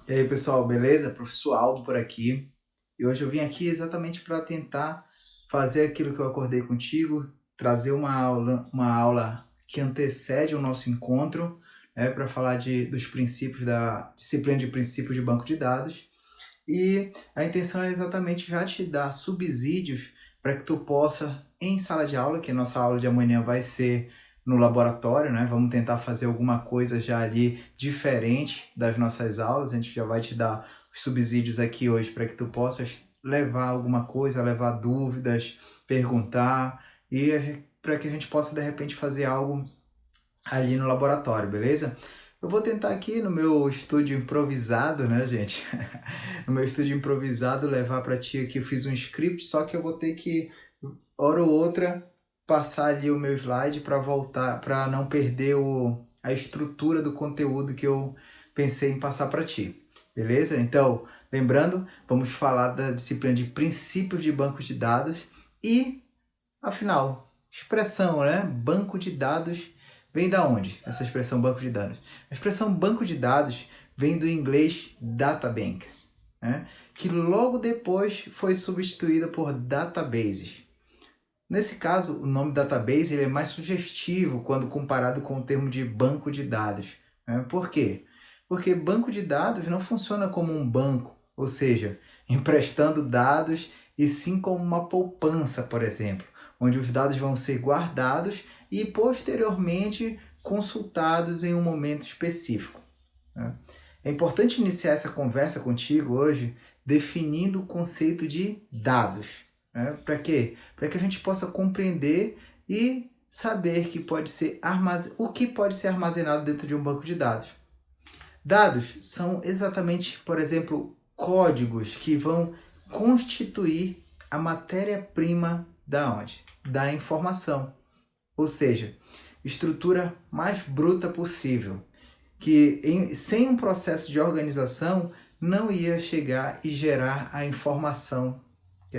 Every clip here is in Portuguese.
E aí, pessoal, beleza? Professor Aldo por aqui. E hoje eu vim aqui exatamente para tentar fazer aquilo que eu acordei contigo, trazer uma aula que antecede o nosso encontro, para falar dos princípios da disciplina de princípios de banco de dados. E a intenção é exatamente já te dar subsídios para que tu possa, em sala de aula, que a nossa aula de amanhã vai ser no laboratório, né? Vamos tentar fazer alguma coisa já ali diferente das nossas aulas. A gente já vai te dar os subsídios aqui hoje para que tu possas levar alguma coisa, levar dúvidas, perguntar e para que a gente possa de repente fazer algo ali no laboratório, beleza? Eu vou tentar aqui no meu estúdio improvisado, né, gente? No meu estúdio improvisado levar para ti aqui, eu fiz um script, só que eu vou ter que, hora ou outra, passar ali o meu slide para voltar, para não perder a estrutura do conteúdo que eu pensei em passar para ti. Beleza? Então, lembrando, vamos falar da disciplina de princípios de banco de dados e, afinal, expressão, né? Banco de dados vem da onde? Essa expressão banco de dados. A expressão banco de dados vem do inglês databanks, né? Que logo depois foi substituída por databases. Nesse caso, o nome database ele é mais sugestivo quando comparado com o termo de banco de dados, né? Por quê? Porque banco de dados não funciona como um banco, ou seja, emprestando dados, e sim como uma poupança, por exemplo, onde os dados vão ser guardados e posteriormente consultados em um momento específico, né? É importante iniciar essa conversa contigo hoje definindo o conceito de dados, né? Para quê? Para que a gente possa compreender e saber que o que pode ser armazenado dentro de um banco de dados. Dados são exatamente, por exemplo, códigos que vão constituir a matéria-prima da onde? Da informação. Ou seja, estrutura mais bruta possível, que sem um processo de organização não ia chegar e gerar a informação que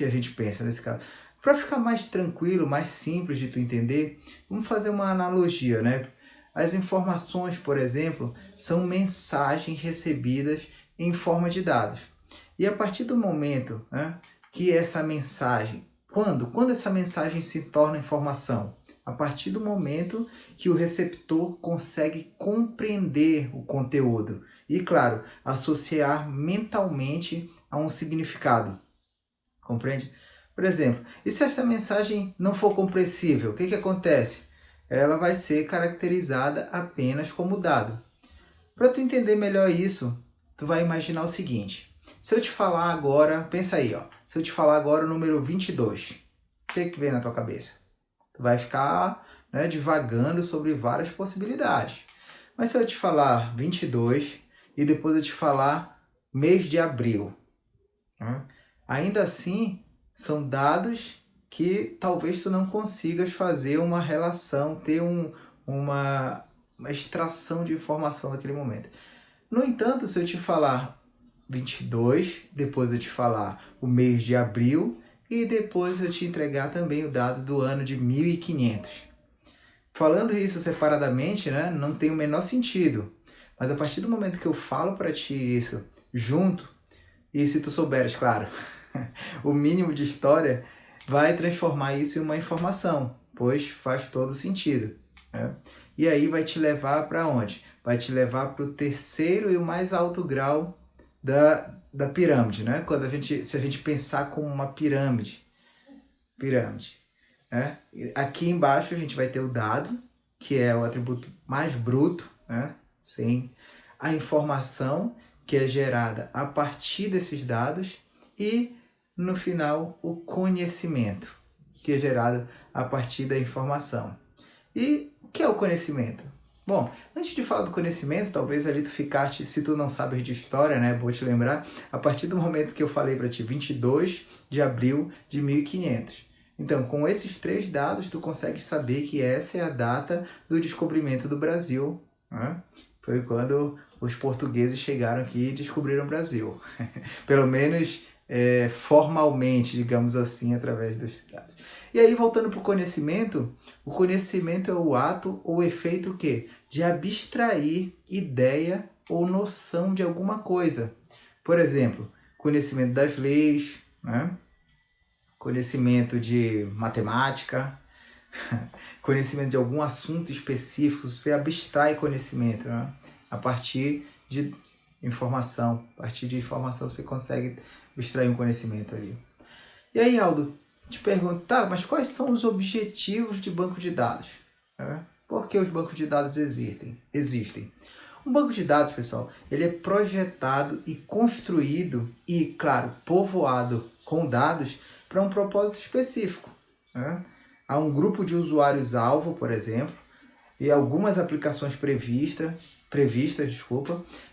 a gente pensa nesse caso. Para ficar mais tranquilo, mais simples de tu entender, vamos fazer uma analogia, né? As informações, por exemplo, são mensagens recebidas em forma de dados. E a partir do momento, né, que essa mensagem, quando essa mensagem se torna informação? A partir do momento que o receptor consegue compreender o conteúdo e, claro, associar mentalmente a um significado. Compreende? Por exemplo, e se essa mensagem não for compreensível, o que acontece? Ela vai ser caracterizada apenas como dado. Para tu entender melhor isso, tu vai imaginar o seguinte. Se eu te falar agora, pensa aí, ó. Se eu te falar agora o número 22, o que vem na tua cabeça? Tu vai ficar, né, divagando sobre várias possibilidades. Mas se eu te falar 22 e depois eu te falar mês de abril, né, ainda assim são dados que talvez tu não consigas fazer uma relação, ter uma extração de informação naquele momento. No entanto, se eu te falar 22, depois eu te falar o mês de abril e depois eu te entregar também o dado do ano de 1500. Falando isso separadamente, né, não tem o menor sentido. Mas a partir do momento que eu falo para ti isso junto, e se tu souberes, claro, o mínimo de história, vai transformar isso em uma informação, pois faz todo sentido, né? E aí vai te levar para onde? Vai te levar para o terceiro e o mais alto grau da pirâmide, né? Se a gente pensar como uma pirâmide, né? Aqui embaixo a gente vai ter o dado, que é o atributo mais bruto, né? Sim. A informação, que é gerada a partir desses dados, e no final o conhecimento, que é gerado a partir da informação. E o que é o conhecimento? Bom, antes de falar do conhecimento, talvez ali tu ficaste, se tu não sabes de história, né, vou te lembrar, a partir do momento que eu falei para ti, 22 de abril de 1500. Então, com esses três dados, tu consegue saber que essa é a data do descobrimento do Brasil, né? Foi quando os portugueses chegaram aqui e descobriram o Brasil. Pelo menos formalmente, digamos assim, através dos dados. E aí, voltando para o conhecimento é o ato ou efeito o quê? De abstrair ideia ou noção de alguma coisa. Por exemplo, conhecimento das leis, né? Conhecimento de matemática, conhecimento de algum assunto específico. Você abstrai conhecimento, né? A partir de informação. A partir de informação você consegue abstrair um conhecimento ali. E aí, Aldo, te pergunto, tá, mas quais são os objetivos de banco de dados? Por que os bancos de dados existem? Um banco de dados, pessoal, ele é projetado e construído e, claro, povoado com dados para um propósito específico. Há um grupo de usuários-alvo, por exemplo, e algumas aplicações previstas,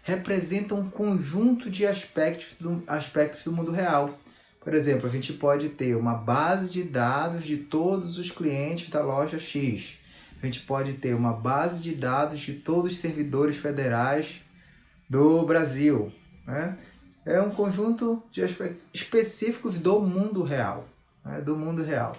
representam um conjunto de aspectos do mundo real. Por exemplo, a gente pode ter uma base de dados de todos os clientes da loja X. A gente pode ter uma base de dados de todos os servidores federais do Brasil. Né? É um conjunto de aspectos específicos do mundo real. Né? Do mundo real.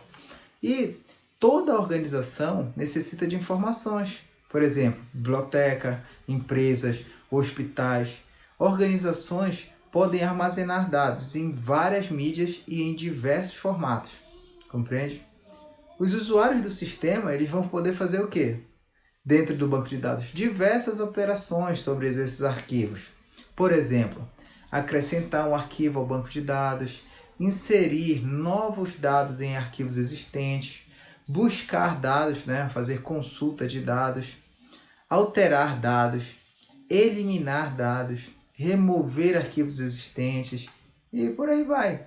E toda organização necessita de informações. Por exemplo, biblioteca, empresas, hospitais, organizações podem armazenar dados em várias mídias e em diversos formatos. Compreende? Os usuários do sistema eles vão poder fazer o quê? Dentro do banco de dados, diversas operações sobre esses arquivos. Por exemplo, acrescentar um arquivo ao banco de dados, inserir novos dados em arquivos existentes, buscar dados, fazer consulta de dados, alterar dados, eliminar dados, remover arquivos existentes e por aí vai.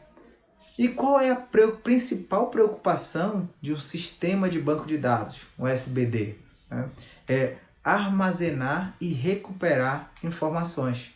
E qual é a principal preocupação de um sistema de banco de dados, um SBD? É armazenar e recuperar informações.